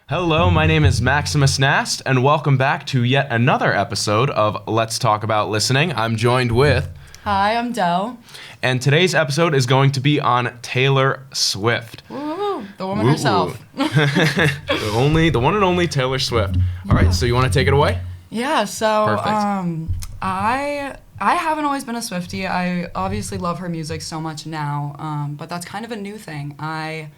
Hello, my name is Maximus Nast, and welcome back to yet another episode of Let's Talk About Listening. I'm joined with... Hi, I'm Dell. And today's episode is going to be on Taylor Swift. Woo, the woman herself. The one and only Taylor Swift. All right, so you want to take it away? Yeah, so Perfect. I haven't always been a Swiftie. I obviously love her music so much now, but that's kind of a new thing. I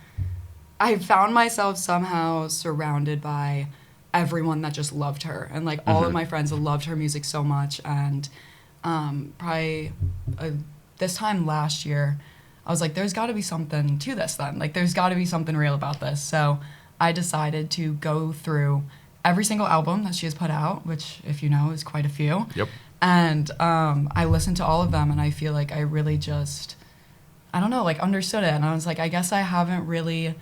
found myself somehow surrounded by everyone that just loved her, and like all of my friends loved her music so much. And probably this time last year, I was like, there's got to be something to this then. Like, there's got to be something real about this. So I decided to go through every single album that she has put out, which, if you know, is quite a few. Yep. And I listened to all of them, and I feel like I really just, I don't know, like understood it. And I was like, I guess I haven't really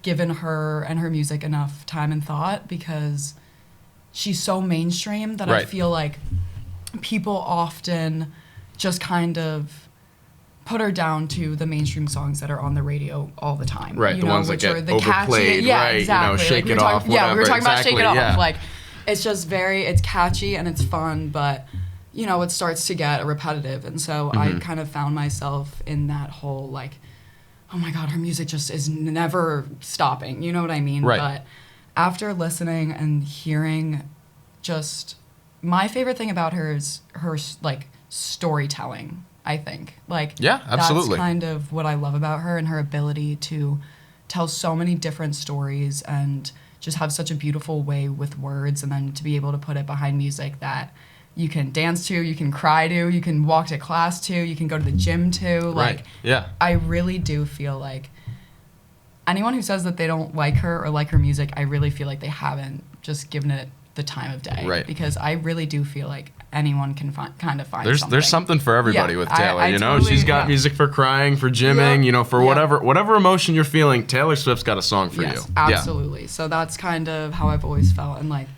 given her and her music enough time and thought, because she's so mainstream that I feel like people often just kind of put her down to the mainstream songs that are on the radio all the time. Right, the ones that get overplayed, catchy. Yeah, right? exactly. You know, Shake It Off, whatever. Yeah, we were talking about Shake It Off. Yeah. Like, it's just it's catchy and it's fun, but, you know, it starts to get repetitive. And so I kind of found myself in that whole, like, oh my God, her music just is never stopping. You know what I mean? Right. But after listening and hearing, just my favorite thing about her is her like storytelling, I think. Like, yeah, absolutely. That's kind of what I love about her, and her ability to tell so many different stories and just have such a beautiful way with words, and then to be able to put it behind music that you can dance to, you can cry to, you can walk to class to, you can go to the gym to. Like, yeah. I really do feel like anyone who says that they don't like her or like her music, I really feel like they haven't just given it the time of day. Right. Because I really do feel like anyone can kind of find something. There's something for everybody with Taylor, I you know? totally, She's got music for crying, for gymming, you know, for whatever emotion you're feeling, Taylor Swift's got a song for you. Absolutely. Yeah. So that's kind of how I've always felt. And like,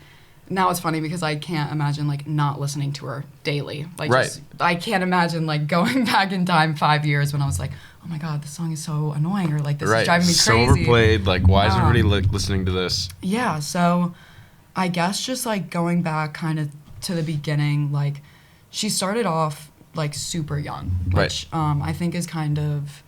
now it's funny because I can't imagine like not listening to her daily. Like, I can't imagine like going back in time 5 years when I was like, oh my God, this song is so annoying, or like this is driving me crazy. So overplayed. Like, why is everybody listening to this? Yeah. So I guess just like going back kind of to the beginning, like she started off like super young, which I think is kind of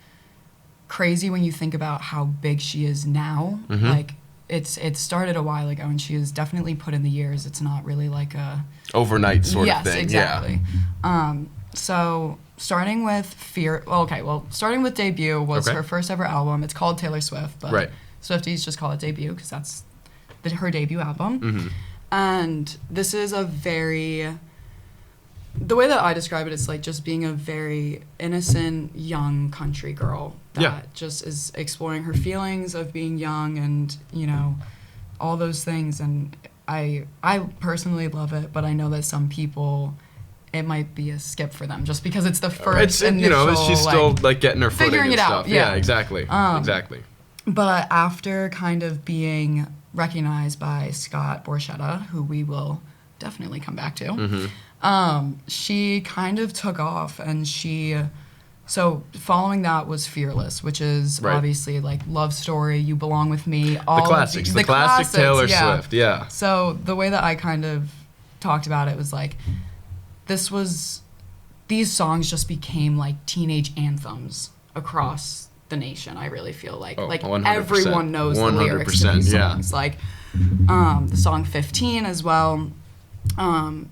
crazy when you think about how big she is now. Like, it started a while ago, and she has definitely put in the years. It's not really like a overnight sort of thing. Yes, exactly. Yeah. So starting with starting with Debut was her first ever album. It's called Taylor Swift, but Swifties just call it Debut because that's her debut album. And this is the way that I describe it is like just being a very innocent young country girl that just is exploring her feelings of being young, and, you know, all those things. And I personally love it, but I know that some people, it might be a skip for them just because it's the first initial, you know, she's still like getting her footing figuring and it stuff. out. Yeah, exactly. Exactly. But after kind of being recognized by Scott Borchetta, who we will definitely come back to, she kind of took off, and so following that was Fearless, which is obviously like Love Story, You Belong With Me, all the classics, the classic Taylor Swift, yeah. So the way that I kind of talked about it was like, these songs just became like teenage anthems across the nation. I really feel like 100%. Everyone knows the lyrics to these songs. Like the song 15 as well.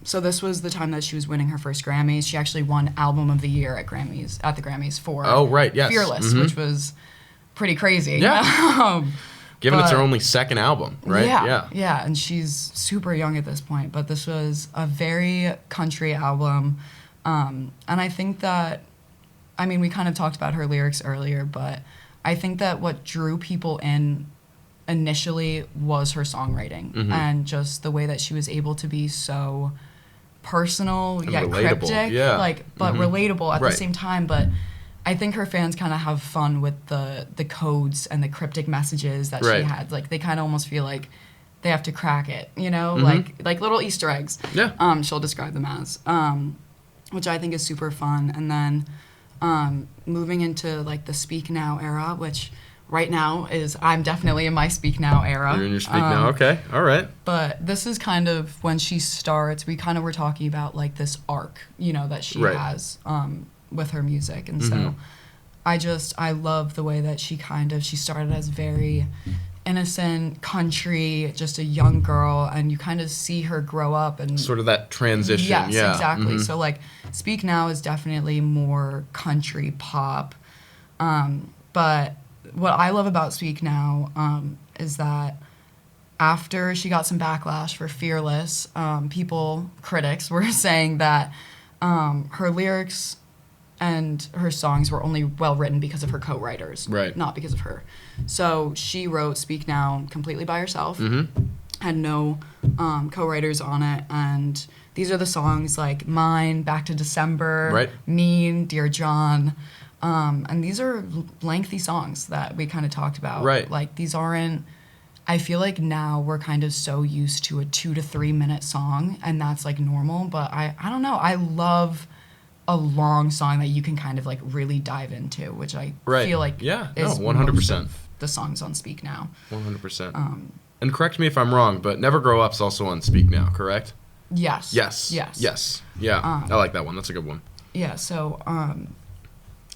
So this was the time that she was winning her first Grammys. She actually won Album of the Year at the Grammys for Fearless, which was pretty crazy. Yeah. Given it's her only second album, right? Yeah, and she's super young at this point, but this was a very country album. And I think that, I mean, we kind of talked about her lyrics earlier, but I think that what drew people in initially was her songwriting and just the way that she was able to be so personal yet cryptic, but relatable at the same time. But I think her fans kind of have fun with the codes and the cryptic messages that she had. Like, they kind of almost feel like they have to crack it, you know, like little Easter eggs. Yeah. She'll describe them as, which I think is super fun. And then moving into like the Speak Now era, which right now is I'm definitely in my Speak Now era. You're in your Speak Now. Okay. All right. But this is kind of when she starts. We kind of were talking about like this arc, that she Right. has with her music, and Mm-hmm. so I love the way that she started as very innocent country, just a young girl, and you kind of see her grow up and Sort of that transition. Yes, yeah. exactly. Mhm. So like Speak Now is definitely more country pop. But what I love about Speak Now is that after she got some backlash for Fearless, critics were saying that her lyrics and her songs were only well written because of her co-writers, Right. not because of her. So she wrote Speak Now completely by herself, had no co-writers on it, and these are the songs like Mine, Back to December, Right. Mean, Dear John, and these are lengthy songs that we kind of talked about. Right. Like these aren't. I feel like now we're kind of so used to a 2 to 3 minute song, and that's like normal. But I don't know. I love a long song that you can kind of like really dive into, which I Right. feel like Yeah. is No, 100%. most of the songs on Speak Now. 100%. And correct me if I'm wrong, but Never Grow Up's also on Speak Now, correct? Yes. Yes. Yes. Yes. Yeah. I like that one. That's a good one. Yeah. So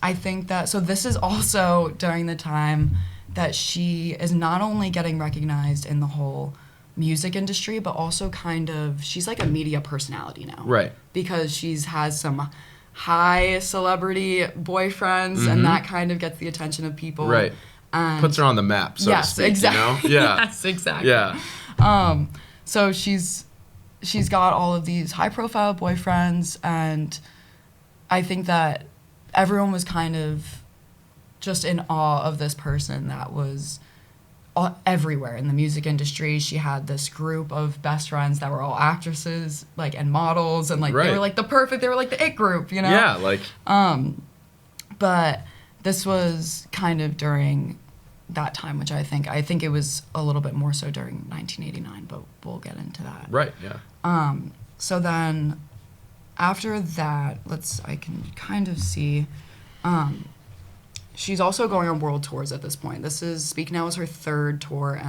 I think that this is also during the time that she is not only getting recognized in the whole music industry, but also kind of she's like a media personality now. Right. Because she's has some high celebrity boyfriends, and that kind of gets the attention of people. Right. And Puts her on the map, so to speak. exactly. You know? Yeah. Yes, exactly. Yeah. So she's got all of these high profile boyfriends, and I think that everyone was kind of just in awe of this person that was everywhere in the music industry. She had this group of best friends that were all actresses, like, and models, and like Right. they were like the it group, Yeah, like But this was kind of during that time, which I think it was a little bit more so during 1989, but we'll get into that. right, yeah. So then after that, I can kind of see she's also going on world tours at this point. This is Speak Now is her third tour,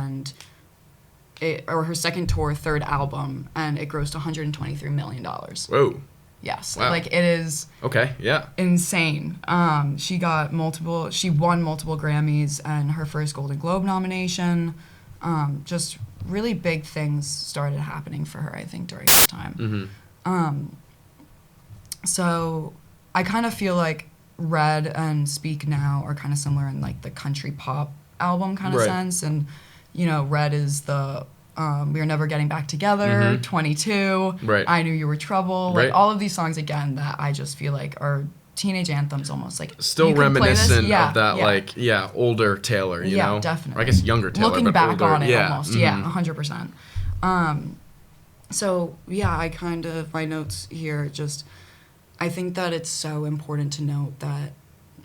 or her second tour, third album, and it grossed $123 million. Whoa. Yes. Wow. Like it is Okay, yeah. insane. She won multiple Grammys and her first Golden Globe nomination. Just really big things started happening for her, I think, during this time. So I kind of feel like Red and Speak Now are kind of similar in like the country pop album kind of Right. sense. And, Red is the We Are Never Getting Back Together, 22, Right. I Knew You Were Trouble. Right. Like all of these songs, again, that I just feel like are teenage anthems almost. Like Still you can play this- reminiscent yeah, of that, yeah. older Taylor, you know? Definitely. Or I guess younger Taylor, Looking but back older. on it Yeah. almost. Yeah, 100%. So, yeah, I kind of, my notes here, I think that it's so important to note that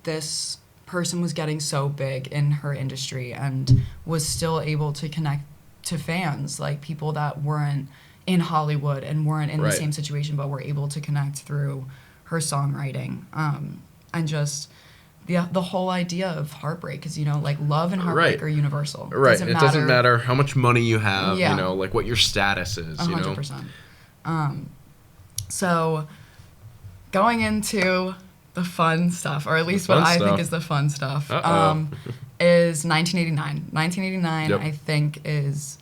this person was getting so big in her industry and was still able to connect to fans, like people that weren't in Hollywood and weren't in Right. the same situation, but were able to connect through her songwriting. And just the whole idea of heartbreak is, like love and heartbreak Right. are universal. Right. It doesn't matter how much money you have, Yeah. like what your status is, 100%. So going into the fun stuff, or at least what fun I stuff. think is the fun stuff, Uh-oh. is 1989. 1989, Yep. I think, is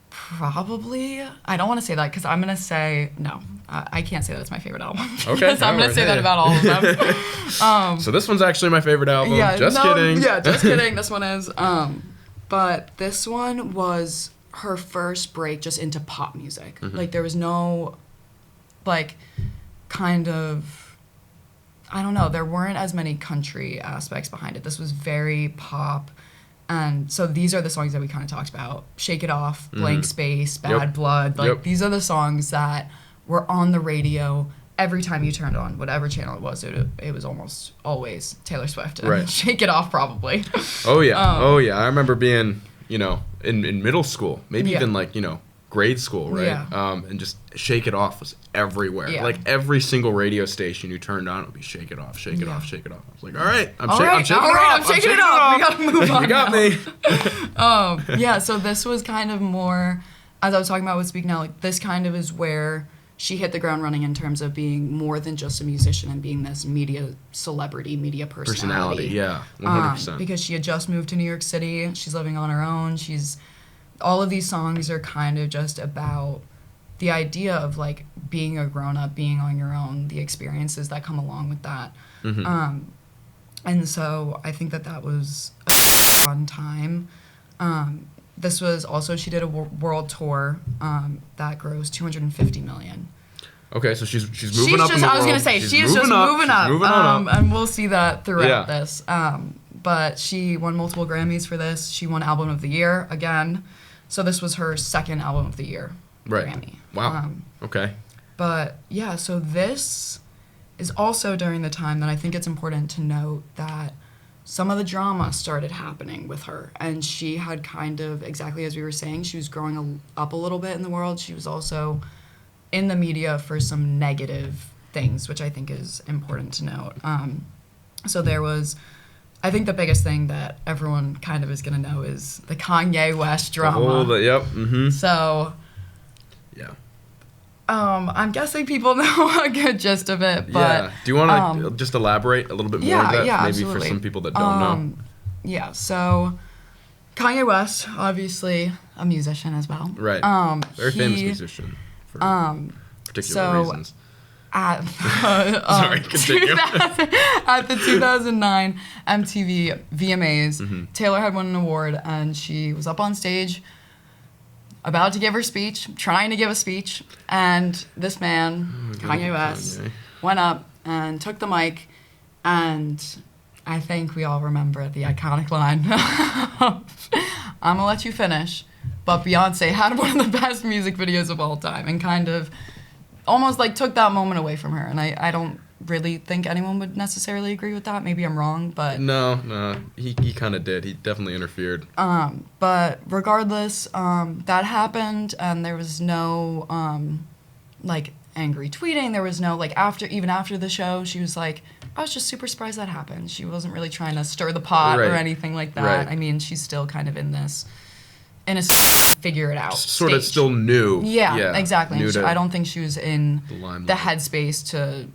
probably, I don't want to say that because I'm going to say, no, I can't say that it's my favorite album. Okay, Because I'm going to alright, say that hey. about all of them. So this one's actually my favorite album. Just kidding. Yeah, just kidding. This one is. But this one was her first break just into pop music. Like there was no, like, kind of, I don't know. There weren't as many country aspects behind it. This was very pop. And so these are the songs that we kind of talked about. Shake It Off, Blank Space, Bad Yep. Blood. Like Yep. these are the songs that were on the radio every time you turned on whatever channel it was. It was almost always Taylor Swift and Right. Shake It Off probably. Oh yeah. I remember being, in middle school, maybe Yeah. even like, grade school, right? Yeah. And just Shake It Off was everywhere. Yeah. Like every single radio station you turned on, it would be Shake It Off, Shake It Yeah. Off, Shake It Off. I was like, all right, I'm shaking it off. We gotta move on. You got me. Yeah, so this was kind of more, as I was talking about with Speak Now, like this kind of is where she hit the ground running in terms of being more than just a musician and being this media celebrity, media personality. Yeah, 100%. Because she had just moved to New York City. She's living on her own. All of these songs are kind of just about the idea of like being a grown up, being on your own, the experiences that come along with that. Mm-hmm. And so I think that was a fun time. This was also, she did a world tour that grossed $250 million. Okay, so she's moving up in the world. I was going to say, she's just moving up. Moving on up. And we'll see that throughout this. But she won multiple Grammys for this. She won Album of the Year again. So this was her second Album of the Year Grammy. Wow. Okay. But yeah, so this is also during the time that I think it's important to note that some of the drama started happening with her. And she had kind of, exactly as we were saying, she was growing up a little bit in the world. She was also in the media for some negative things, which I think is important to note. So there was, I think the biggest thing that everyone kind of is going to know is the Kanye West drama. Yep. Mm-hmm. So, yeah. I'm guessing people know a good gist of it, but... Yeah. Do you want to just elaborate a little bit more on that? Yeah, maybe absolutely. For some people that don't know. Yeah, so Kanye West, obviously a musician as well. Right. Very famous musician for particular reasons. Sorry, continue. At the 2009 MTV VMAs, Taylor had won an award, and she was up on stage about to give her speech, trying to give a speech, and this man, Kanye West, went up and took the mic, and I think we all remember the iconic line, I'm gonna let you finish, but Beyonce had one of the best music videos of all time, and kind of almost like took that moment away from her, and I don't really think anyone would necessarily agree with that. Maybe I'm wrong, but... No, he kind of did. He definitely interfered. But regardless, that happened, and there was no, like, angry tweeting. There was no, like, even after the show, she was like, I was just super surprised that happened. She wasn't really trying to stir the pot or anything like that. Right. I mean, she's still kind of in a figure it out sort stage. of still new. Yeah, exactly. New I don't think she was in the headspace to,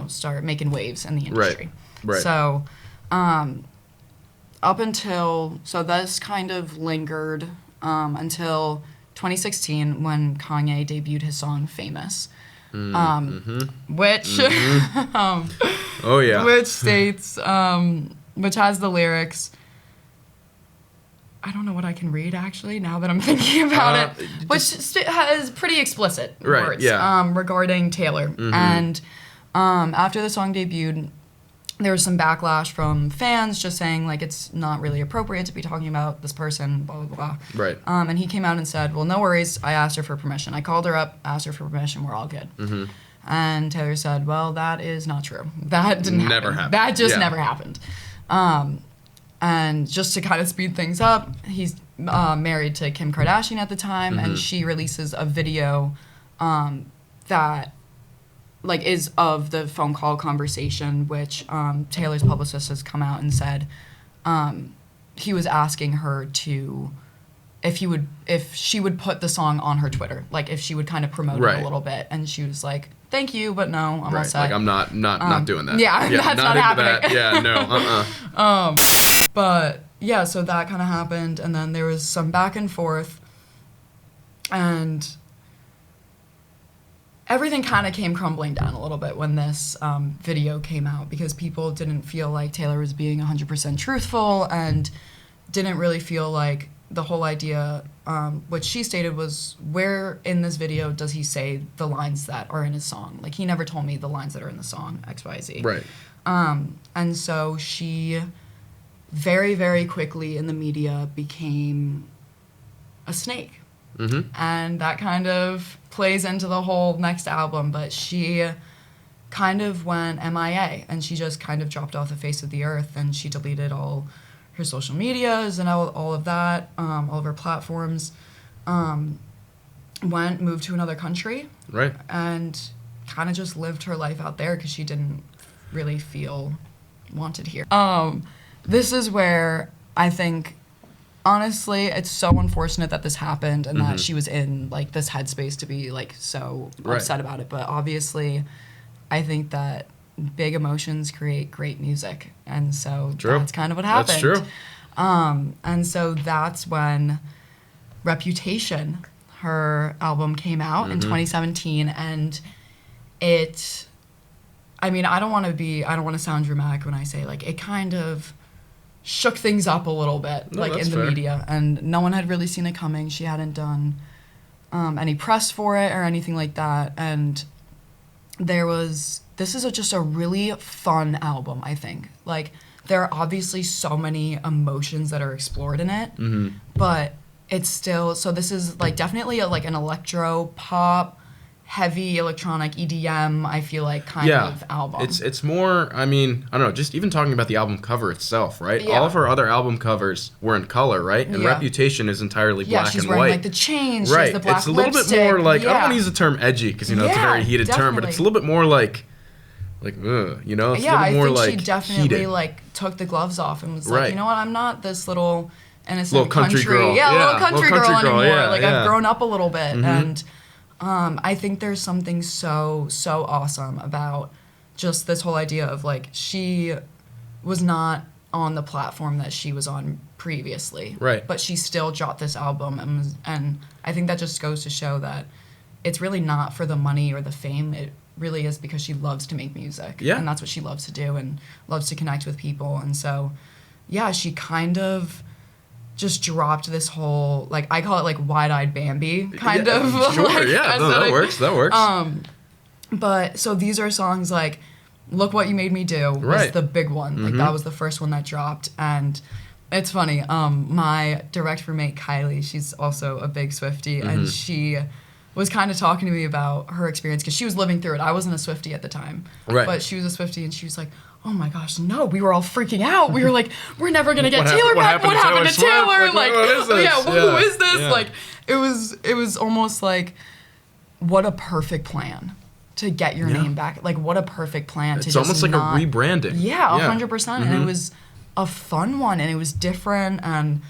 start making waves in the industry. Right. So, this kind of lingered until 2016 when Kanye debuted his song Famous. Which, oh yeah, which states, which has the lyrics, I don't know what I can read actually now that I'm thinking about it, which has pretty explicit words regarding Taylor. And after the song debuted, there was some backlash from fans just saying like it's not really appropriate to be talking about this person, blah, blah, blah. Right. And he came out and said, well, no worries, I asked her for permission. I called her up, asked her for permission, we're all good. And Taylor said, well, that is not true. That didn't never happen. That just never happened. And just to kind of speed things up, he's married to Kim Kardashian at the time, and she releases a video that like is of the phone call conversation, which Taylor's publicist has come out and said he was asking her to if she would put the song on her Twitter, like if she would kind of promote it a little bit, and she was like, thank you, but no, I'm all set. Like I'm not doing that. Yeah, that's not happening. That. Yeah, no, But yeah, so that kind of happened, and then there was some back and forth, and everything kind of came crumbling down a little bit when this video came out, because people didn't feel like Taylor was being 100% truthful, and didn't really feel like the whole idea, what she stated was, where in this video does he say the lines that are in his song? Like, he never told me the lines that are in the song, XYZ. Right. And so she very, very quickly in the media became a snake. And that kind of plays into the whole next album, but she kind of went MIA, and she just kind of dropped off the face of the earth, and she deleted all her social medias and all of that, all of her platforms. moved to another country. Right. And kind of just lived her life out there because she didn't really feel wanted here. This is where I think, honestly, it's so unfortunate that this happened and that she was in like this headspace to be like so upset about it. But obviously, I think that big emotions create great music, and so that's kind of what happened. That's true. And so that's when Reputation, her album, came out in 2017, and it, I mean, I don't want to sound dramatic when I say like it kind of shook things up a little bit, No, like in the media, and no one had really seen it coming. She hadn't done any press for it or anything like that, and this is just a really fun album, I think. Like, there are obviously so many emotions that are explored in it, but it's still, so this is like definitely like an electro pop, heavy electronic EDM, I feel like, kind of album. It's more, I mean, I don't know, just even talking about the album cover itself, right? Yeah. All of her other album covers were in color, right? And Reputation is entirely black and white. Yeah, she's wearing like the chains, she has the black It's a little lipstick. bit more like, I don't want to use the term edgy because, you know, it's a very heated term, but it's a little bit more like, you know, it's a little bit more like I think she definitely heated. like took the gloves off and was like, you know what, I'm not this little innocent little country girl. little country girl anymore. Yeah, like I've grown up a little bit, and I think there's something so awesome about just this whole idea of like she was not on the platform that she was on previously, right? But she still dropped this album, and I think that just goes to show that it's really not for the money or the fame. It really is because she loves to make music, and that's what she loves to do and loves to connect with people. And so, yeah, she kind of just dropped this whole, like, I call it like wide-eyed Bambi kind of. Sure, like, that works. But so these are songs like Look What You Made Me Do was the big one. Like that was the first one that dropped. And it's funny, my direct roommate Kylie, she's also a big Swiftie, and she was kind of talking to me about her experience because she was living through it. I wasn't a Swiftie at the time, but she was a Swiftie, and she was like, oh my gosh, no, we were all freaking out. We were like, we're never going to get Taylor back. What happened to Taylor? Like, what is this? Who is this? Yeah. Like, it was almost like, what a perfect plan to get your name back. Like, what a perfect plan to it's almost like a rebranding. Yeah, 100%. And it was a fun one, and it was different, and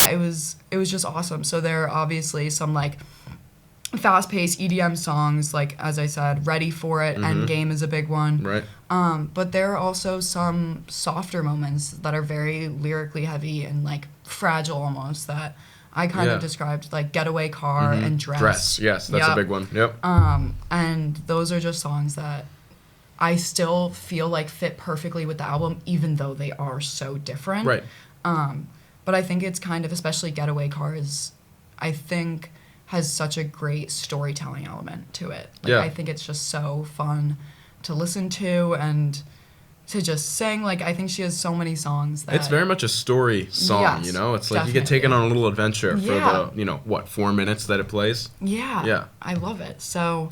it was just awesome. So there are obviously some, like, fast-paced EDM songs, like, as I said, Ready for It, Endgame is a big one. Right. But there are also some softer moments that are very lyrically heavy and, like, fragile almost, that I kind of described, like Getaway Car and Dress. Yes, that's a big one. Yep. And those are just songs that I still feel like fit perfectly with the album, even though they are so different. Right. But I think it's kind of, especially Getaway Car is, I think, has such a great storytelling element to it. Like, I think it's just so fun to listen to and to just sing. Like, I think she has so many songs that... It's very much a story song, you know? It's like you get taken on a little adventure for the, 4 minutes that it plays? Yeah. Yeah. I love it. So,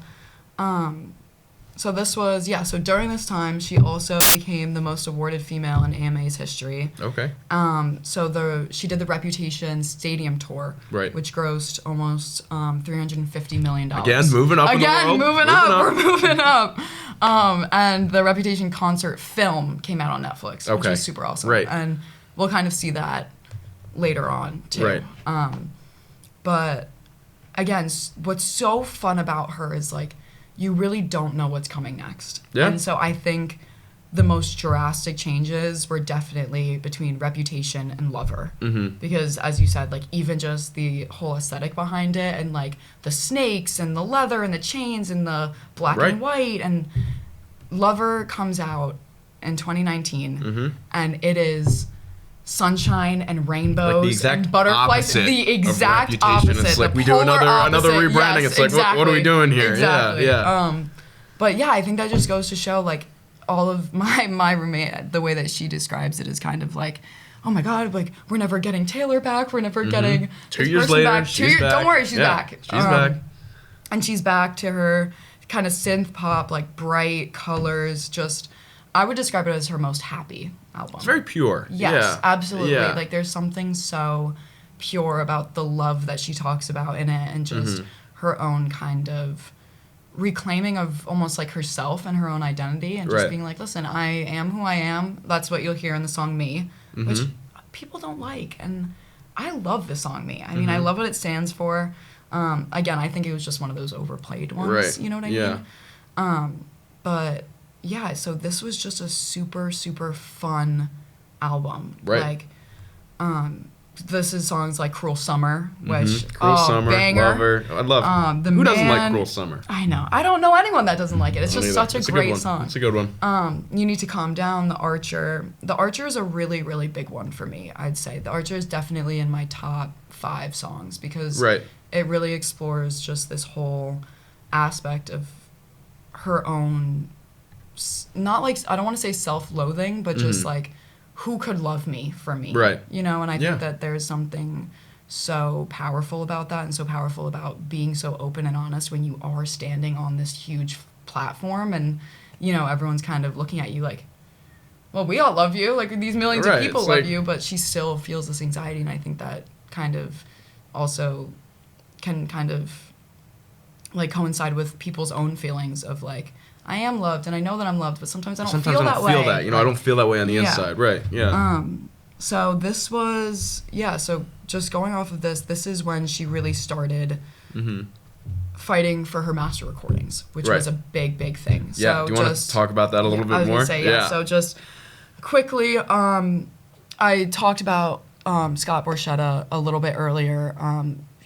so this was, so during this time, she also became the most awarded female in AMA's history. Okay. So she did the Reputation Stadium Tour, which grossed almost $350 million. Again, moving up in the world. We're moving up. And the Reputation concert film came out on Netflix, which is super awesome. Right. And we'll kind of see that later on, too. Right. But, again, what's so fun about her is, like, you really don't know what's coming next. Yeah. And so I think the most drastic changes were definitely between Reputation and Lover. Because, as you said, like, even just the whole aesthetic behind it, and, like, the snakes and the leather and the chains and the black and white, and Lover comes out in 2019, and it is sunshine and rainbows and butterflies. The exact opposite. It's like we do another rebranding. Yes, it's like, what are we doing here? Exactly. Yeah. But yeah, I think that just goes to show, like, all of my roommate, the way that she describes it is kind of like, oh my God, like, we're never getting Taylor back. We're never getting 2 years later, back. she's back. Don't worry, she's back. She's back. And she's back to her kind of synth pop, like, bright colors. Just, I would describe it as her most happy album. It's very pure. Yes, absolutely. Yeah. Like, there's something so pure about the love that she talks about in it, and just her own kind of reclaiming of almost like herself and her own identity, and just Right. being like, listen, I am who I am. That's what you'll hear in the song Me, which people don't like. And I love the song Me. I mean, I love what it stands for. Again, I think it was just one of those overplayed ones. Right. You know what I mean? But yeah, so this was just a super, super fun album. Right. Like, this is songs like Cruel Summer, which, Cruel Summer, banger. love her. I love The Who doesn't like Man- Cruel Summer? I know. I don't know anyone that doesn't like it. It's I don't just either. such a It's great good one. song. It's a good one. You Need to Calm Down, The Archer. The Archer is a really, really big one for me, I'd say. The Archer is definitely in my top 5 songs because Right. it really explores just this whole aspect of her own, not like, I don't want to say self-loathing, but just like, who could love me for me? Right. You know, and I Yeah. think that there's something so powerful about that, and so powerful about being so open and honest when you are standing on this huge platform, and, you know, everyone's kind of looking at you like, well, we all love you, like these millions Right, of people it's love like- you, but she still feels this anxiety, and I think that kind of also can kind of like coincide with people's own feelings of like, I am loved and I know that I'm loved, but sometimes I don't Sometimes feel I that don't way. feel that. You know, I don't feel that way on the Yeah. inside. Right. Yeah. So this was, yeah, so just going off of this is when she really started fighting for her master recordings, which Right. was a big, big thing. Yeah. So Do you want just, to talk about that a little I bit was more? gonna say, yeah. So just quickly, I talked about Scott Borchetta a little bit earlier.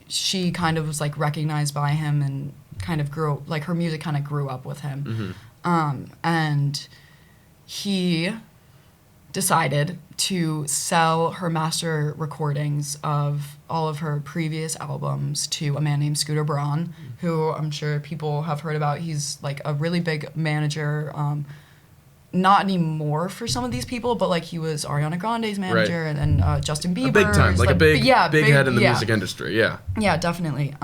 She kind of was like recognized by him and kind of grew, like her music kind of grew up with him. And he decided to sell her master recordings of all of her previous albums to a man named Scooter Braun, who I'm sure people have heard about. He's like a really big manager, not anymore for some of these people, but like he was Ariana Grande's manager, Right. and then Justin Bieber. A big time, like a big head in the yeah. music industry. Yeah. Yeah, definitely.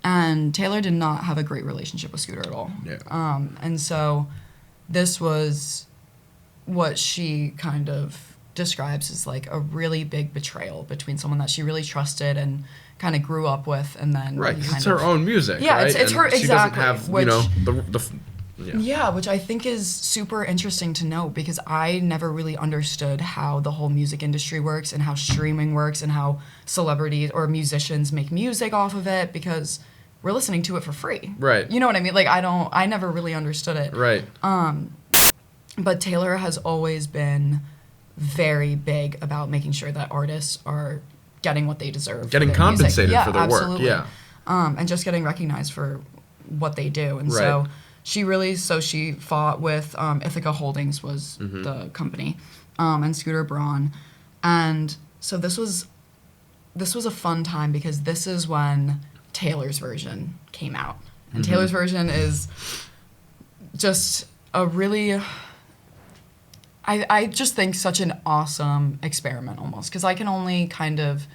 And Taylor did not have a great relationship with Scooter at all. Yeah. And so this was what she kind of describes as like a really big betrayal between someone that she really trusted and kind of grew up with, and then Right. 'Cause kind it's her of- own music. Yeah, right? it's And her- She exactly, doesn't have, which- you know, yeah. Yeah, which I think is super interesting to note because I never really understood how the whole music industry works and how streaming works and how celebrities or musicians make music off of it, because we're listening to it for free. Right. You know what I mean? Like I never really understood it. Right. But Taylor has always been very big about making sure that artists are getting what they deserve. for Getting their music. compensated Yeah, for their work. absolutely. Yeah. And just getting recognized for what they do. And so Right. she fought with Ithaca Holdings was the company, and Scooter Braun. And so this was a fun time because this is when Taylor's version came out. And Taylor's version is just a really, I just think such an awesome experiment almost, because I can only kind of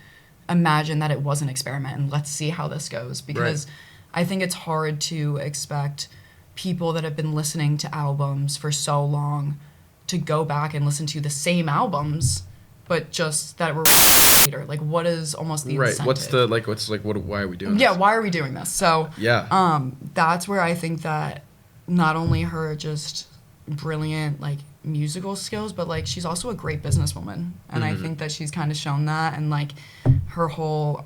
imagine that it was an experiment and let's see how this goes, because I think it's hard to expect people that have been listening to albums for so long to go back and listen to the same albums, but just that were later. Like, what is almost the Right. incentive? Why are we doing this? Yeah, why are we doing this? So Yeah. that's where I think that not only her just brilliant like musical skills, but like she's also a great businesswoman, and I think that she's kind of shown that, and like her whole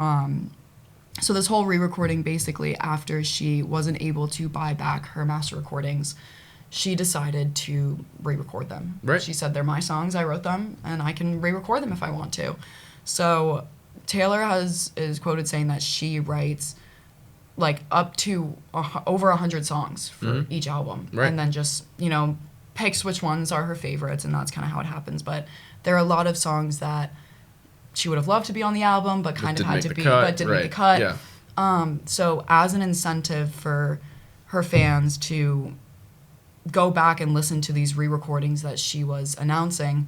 so this whole re-recording, basically after she wasn't able to buy back her master recordings, she decided to re-record them. Right. She said, they're my songs, I wrote them, and I can re-record them if I want to. So Taylor is quoted saying that she writes like up to over 100 songs for each album, Right. and then just, you know, picks which ones are her favorites, and that's kind of how it happens. But there are a lot of songs that she would have loved to be on the album, but kind of didn't had make to the be, cut, but didn't make the right, cut. yeah. So as an incentive for her fans to go back and listen to these re-recordings that she was announcing,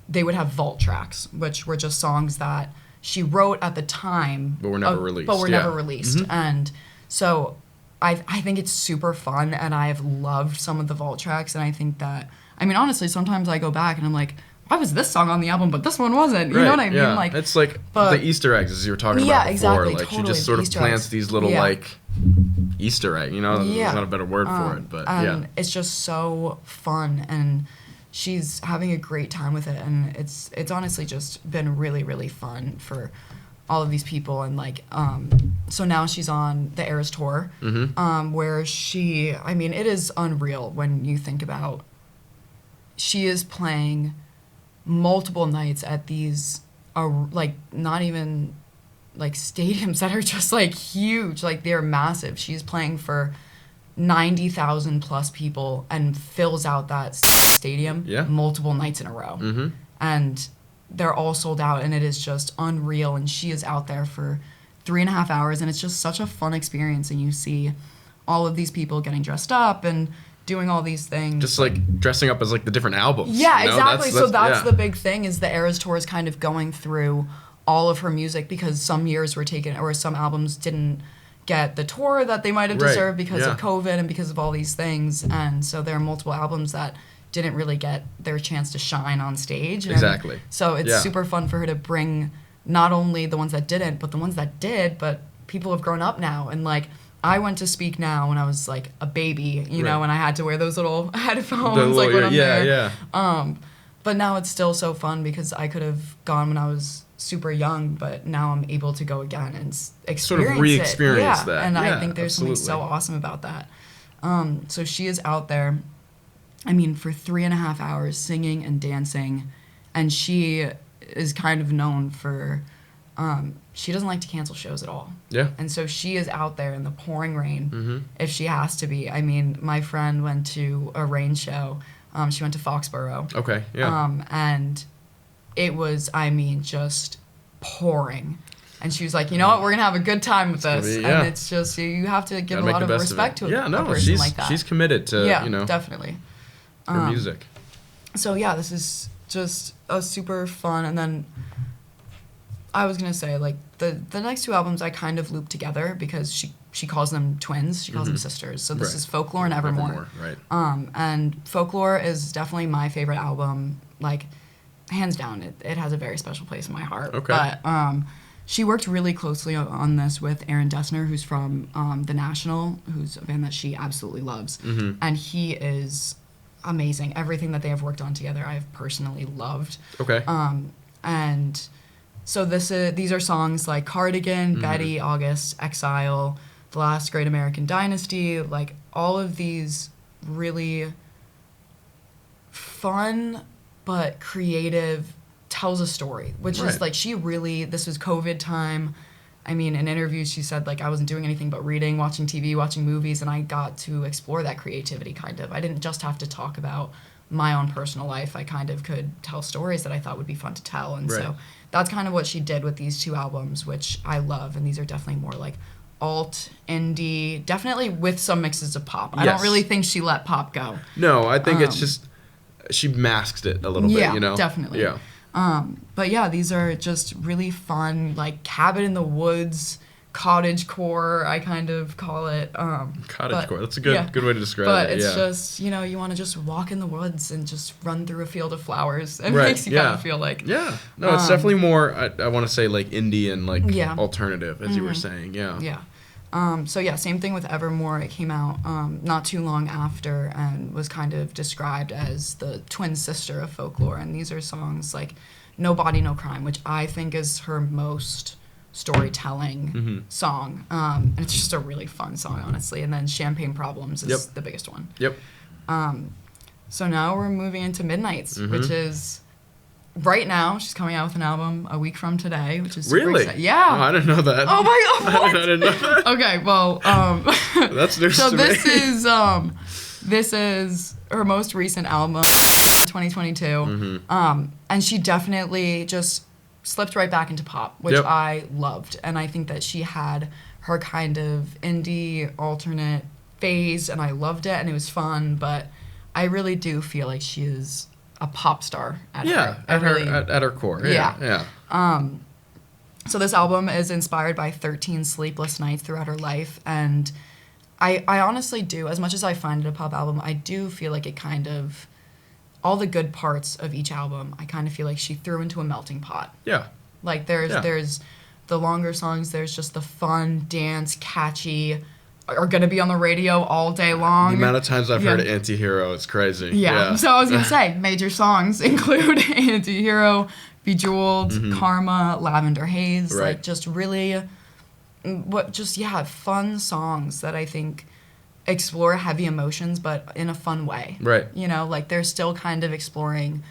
they would have vault tracks, which were just songs that she wrote at the time, But were never released, But were yeah. never released, and so I think it's super fun, and I've loved some of the vault tracks, and I think that, I mean, honestly, sometimes I go back and I'm like, why was this song on the album, but this one wasn't? You know what I mean? Yeah. Like, it's like but- the Easter eggs as you were talking Yeah, about before. exactly, Like she totally, just sort of Easter plants eggs. these little Yeah. like Easter egg, you know? Yeah. There's not a better word for it, but and yeah. it's just so fun, and she's having a great time with it, and it's honestly just been really, really fun for all of these people. And like so now she's on the Eras tour, where she, I mean, it is unreal when you think about, she is playing multiple nights at these like not even like stadiums that are just like huge, like they're massive. She's playing for 90,000 plus people and fills out that stadium multiple nights in a row. And they're all sold out, and it is just unreal. And she is out there for 3.5 hours, and it's just such a fun experience. And you see all of these people getting dressed up and doing all these things. Just like dressing up as like the different albums. Yeah, you know? exactly. That's yeah. the big thing, is the Eras tour is kind of going through all of her music, because some years were taken, or some albums didn't get the tour that they might have deserved because of COVID and because of all these things. And so there are multiple albums that didn't really get their chance to shine on stage. Exactly. So it's super fun for her to bring not only the ones that didn't, but the ones that did, but people have grown up now. And like, I went to Speak Now when I was like a baby, you know, and I had to wear those little headphones like when I'm there. But now it's still so fun, because I could have gone when I was super young, but now I'm able to go again and experience sort of re-experience that. And I think there's something so awesome about that. So she is out there, I mean, for 3.5 hours singing and dancing, and she is kind of known for, she doesn't like to cancel shows at all. Yeah. And so she is out there in the pouring rain if she has to be. I mean, my friend went to a rain show. She went to Foxborough. Okay, yeah. And it was, I mean, just pouring. And she was like, you know what, we're going to have a good time with this. And it's just, you have to give a lot of respect to a person like that. She's committed to, you know. Definitely. Her music. So yeah, this is just a super fun. And then I was going to say, like, the next two albums I kind of loop together, because she calls them twins. She calls them sisters. So this is Folklore and Evermore. Right. And Folklore is definitely my favorite album. Like, hands down, it has a very special place in my heart. Okay. But she worked really closely on this with Aaron Dessner, who's from The National, who's a band that she absolutely loves. And he is amazing. Everything that they have worked on together, I have personally loved. Okay. And so these are songs like Cardigan, Betty, August, Exile, The Last Great American Dynasty, like all of these really fun but creative, tells a story, which is like, she really, this was COVID time. I mean, in interviews she said, like, I wasn't doing anything but reading, watching TV, watching movies, and I got to explore that creativity kind of. I didn't just have to talk about my own personal life. I kind of could tell stories that I thought would be fun to tell. And so that's kind of what she did with these two albums, which I love. And these are definitely more like alt, indie, definitely with some mixes of pop. I don't really think she let pop go. No, I think it's just, she masked it a little bit, you know? Definitely. Yeah. But yeah, these are just really fun, like cabin in the woods, cottagecore, I kind of call it. Cottagecore, that's a good way to describe it. But it's just, you know, you want to just walk in the woods and just run through a field of flowers. It makes you kind of feel like. Yeah. No, it's definitely more, I want to say, like indie and like alternative, as you were saying. Yeah. Yeah. So yeah, same thing with Evermore. It came out not too long after and was kind of described as the twin sister of Folklore. And these are songs like No Body, No Crime, which I think is her most storytelling song. And it's just a really fun song, honestly. And then Champagne Problems is the biggest one. Yep. So now we're moving into Midnights, which is... Right now, she's coming out with an album a week from today, which is super exciting. Yeah. Oh, I didn't know that. Oh my God! What? I didn't know that. Okay, well, that's news to me. So this is her most recent album, 2022, and she definitely just slipped right back into pop, which I loved, and I think that she had her kind of indie alternate phase, and I loved it, and it was fun, but I really do feel like she is a pop star at her core. Yeah. So this album is inspired by 13 sleepless nights throughout her life, and I honestly do, as much as I find it a pop album, I do feel like it kind of, all the good parts of each album, I kind of feel like she threw into a melting pot. Yeah. Like there's the longer songs, there's just the fun, dance, catchy are going to be on the radio all day long. The amount of times I've heard Anti-Hero, it's crazy. Yeah. So I was going to say, major songs include Anti-Hero, Bejeweled, Karma, Lavender Haze. Right. Like, just really, fun songs that I think explore heavy emotions, but in a fun way. Right. You know, like, they're still kind of exploring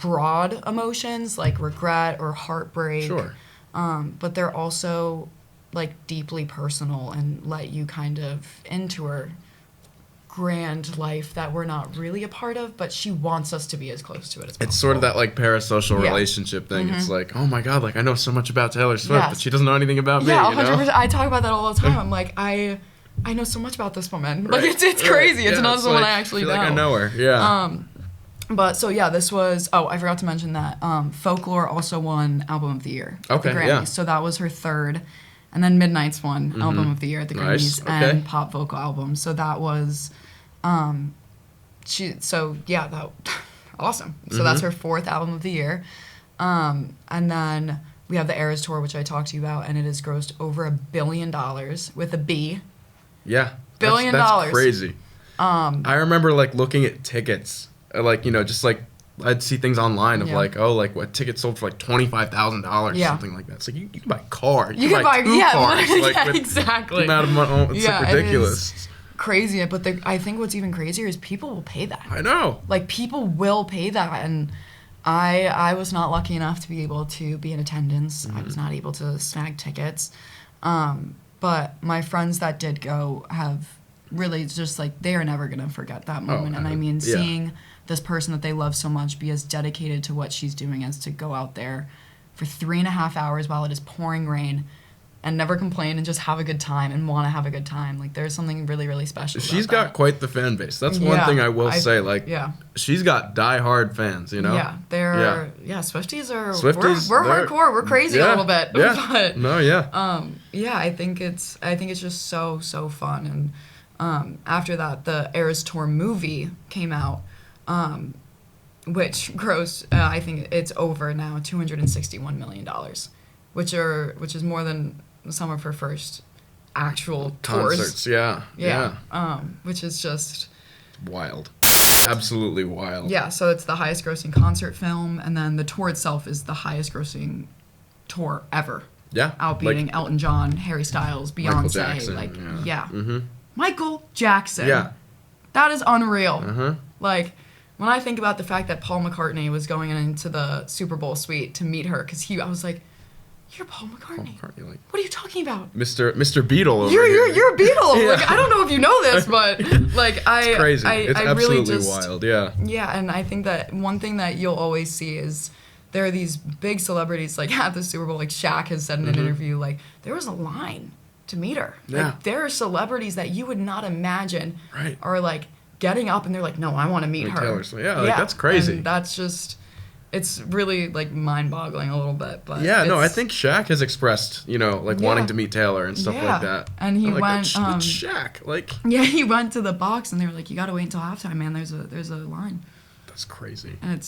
broad emotions, like regret or heartbreak. Sure. But they're also, like, deeply personal and let you kind of into her grand life that we're not really a part of, but she wants us to be as close to it as possible. It's sort of that, like, parasocial relationship thing. It's like, oh my God, like, I know so much about Taylor Swift, but she doesn't know anything about me. Yeah, 100%. You know? I talk about that all the time. I'm like, I know so much about this woman. Like, it's crazy. It's not someone I actually know. I feel like I know her. Yeah. But so yeah, this was. Oh, I forgot to mention that Folklore also won Album of the Year at the Grammys. Yeah. So that was her third, and then Midnight's won Album of the Year at the Grammys and Pop Vocal Album. So that was, that awesome. So that's her fourth Album of the Year, and then we have the Eras Tour, which I talked to you about, and it has grossed over $1 billion with a B. Yeah. $1 billion. That's crazy. I remember, like, looking at tickets. Like, you know, just like I'd see things online of like, oh, like what tickets sold for like $25,000 something like that. It's like you can buy a car. You can buy two cars. Like, exactly. The amount of money, it's like ridiculous. It is crazy, but I think what's even crazier is people will pay that. I know. Like, people will pay that, and I was not lucky enough to be able to be in attendance. I was not able to snag tickets, but my friends that did go have really just like they are never gonna forget that moment. And I mean, seeing this person that they love so much be as dedicated to what she's doing as to go out there for 3.5 hours while it is pouring rain and never complain and just have a good time and want to have a good time. Like, there's something really, really special about She's got quite the fan base. That's one thing I will say. Like, she's got diehard fans, you know? Yeah, they're, Swifties are, Swifties, we're hardcore, we're crazy a little bit. Yeah, but, no, yeah. I think it's just so, so fun. And after that, the Eras Tour movie came out, which grossed, I think it's over now, $261 million, which is more than some of her first actual concerts. Tours. Yeah. Which is just wild. Absolutely wild. Yeah, so it's the highest grossing concert film, and then the tour itself is the highest grossing tour ever. Yeah. Outbeating Elton John, Harry Styles, Beyonce. Michael Jackson, Mm-hmm. Michael Jackson. Yeah. That is unreal. Like, when I think about the fact that Paul McCartney was going into the Super Bowl suite to meet her, because I was like, you're Paul McCartney. Like, what are you talking about? Mr. Beatle over you're, here. You're a Beatle. Like, I don't know if you know this, but like it's crazy. It's absolutely really just, wild. Yeah. Yeah, and I think that one thing that you'll always see is there are these big celebrities like at the Super Bowl. Like Shaq has said in an interview, like there was a line to meet her. Yeah. Like, there are celebrities that you would not imagine are like getting up and they're like, no, I want to meet her. Taylor Swift. Yeah, like, that's crazy. And that's just. It's really, like, mind-boggling a little bit, but I think Shaq has expressed, wanting to meet Taylor and stuff like that. And he went, that's Shaq, like... Yeah, he went to the box, and they were like, you gotta wait until halftime, man, there's a line. That's crazy. And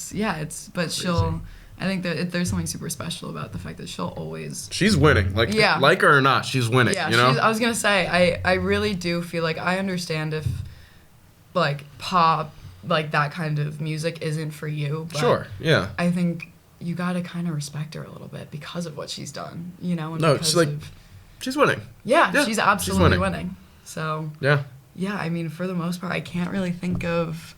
but she'll... I think that there's something super special about the fact that she'll always... She's winning. Like her or not, she's winning, you know? I was gonna say, I really do feel like I understand if, like, pop... like that kind of music isn't for you, but sure, yeah. I think you gotta kind of respect her a little bit because of what she's done, you know. And no, she's winning. Yeah, she's absolutely winning. So yeah. I mean, for the most part, I can't really think of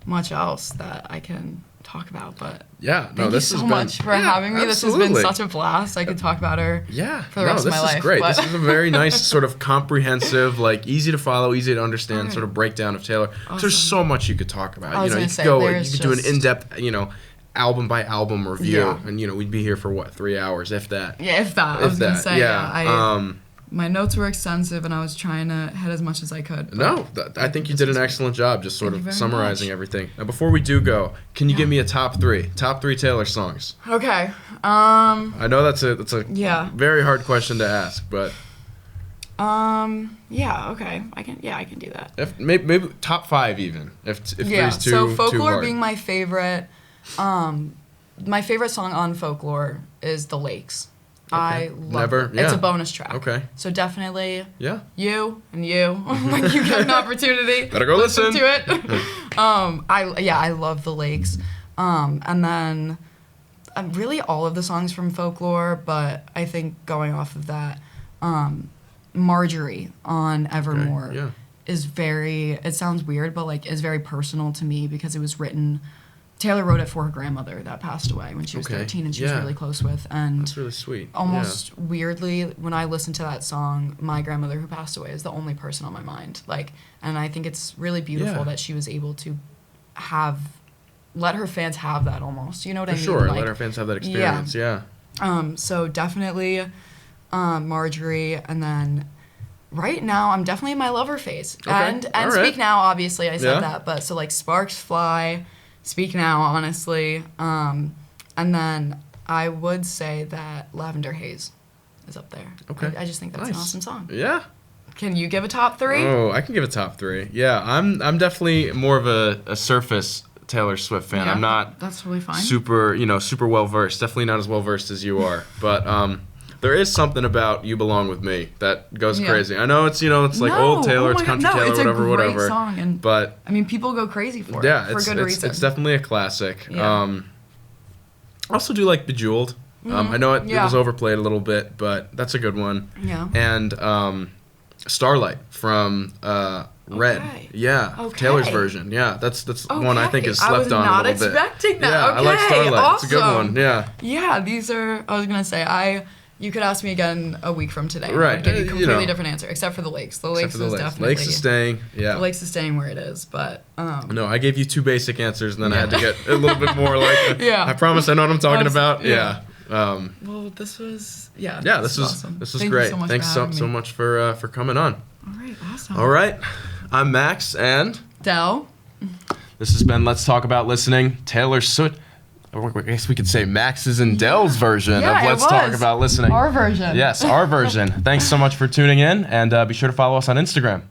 much else that I can talk about. But thank you so much for having me. Absolutely. This has been such a blast. I could talk about her. For the rest of my life. This is great. This is a very nice, sort of comprehensive, like easy to follow, easy to understand, sort of breakdown of Taylor. Awesome. There's so much you could talk about. You could do an in-depth, album by album review, and we'd be here for what, 3 hours, if that. Yeah, if that. I was gonna say. My notes were extensive, and I was trying to hit as much as I could. No, I think you did an excellent job just sort of summarizing everything. Now, before we do go, can you give me a top three Taylor songs? Okay. I know that's a very hard question to ask, but. Yeah. Okay. I can do that. If maybe top 5 even. If there's too So Folklore too hard. being my favorite. My favorite song on Folklore is The Lakes. I love it. It's a bonus track. Okay. So definitely you and you, when you get an opportunity, better go listen to it. I love the lakes. And then really all of the songs from Folklore, but I think going off of that, Marjorie on Evermore is it sounds weird, but like is very personal to me because it was written, Taylor wrote it for her grandmother that passed away when she was 13 and she was really close with. And that's really sweet. Almost weirdly, when I listen to that song, my grandmother who passed away is the only person on my mind. Like, and I think it's really beautiful that she was able to let her fans have that almost. You know what I mean? For sure, like, let her fans have that experience, So definitely Marjorie, and then right now I'm definitely in my lover phase. And Speak Now, obviously, I said that, but so like Sparks Fly, Speak Now, honestly. And then I would say that Lavender Haze is up there. Okay. I just think that's an awesome song. Yeah. Can you give a top 3? Oh, I can give a top 3. Yeah, I'm definitely more of a surface Taylor Swift fan. I'm not that's really fine. super well versed. Definitely not as well versed as you are. But there is something about You Belong With Me that goes crazy. I know it's like old Taylor, it's country Taylor, it's whatever, a great whatever. Song, and but I mean, people go crazy for it for good reason. It's definitely a classic. Yeah. I also do like Bejeweled. I know it was overplayed a little bit, but that's a good one. Yeah. And Starlight from Red. Okay. Yeah. Okay. Taylor's version. Yeah. That's one I think is slept on a little bit. I was not expecting that. Yeah, okay. I like Starlight. Awesome. It's a good one. Yeah. Yeah, these are, I was going to say, you could ask me again a week from today. Right. I'd give you a completely different answer, except for the Lakes. The Lakes is definitely. Lakes is staying. Yeah. The Lakes is staying where it is, but. No, I gave you 2 basic answers, and then I had to get a little bit more like. I promise I know what I'm talking about. Yeah. Well, this was this was awesome. This was great. Thanks so much for coming on. All right, awesome. All right, I'm Max and Dell. This has been Let's Talk About Listening. Taylor Swift. I guess we could say Max's and Dell's version of Let's Talk About Listening. Our version. Yes, our version. Thanks so much for tuning in, and be sure to follow us on Instagram.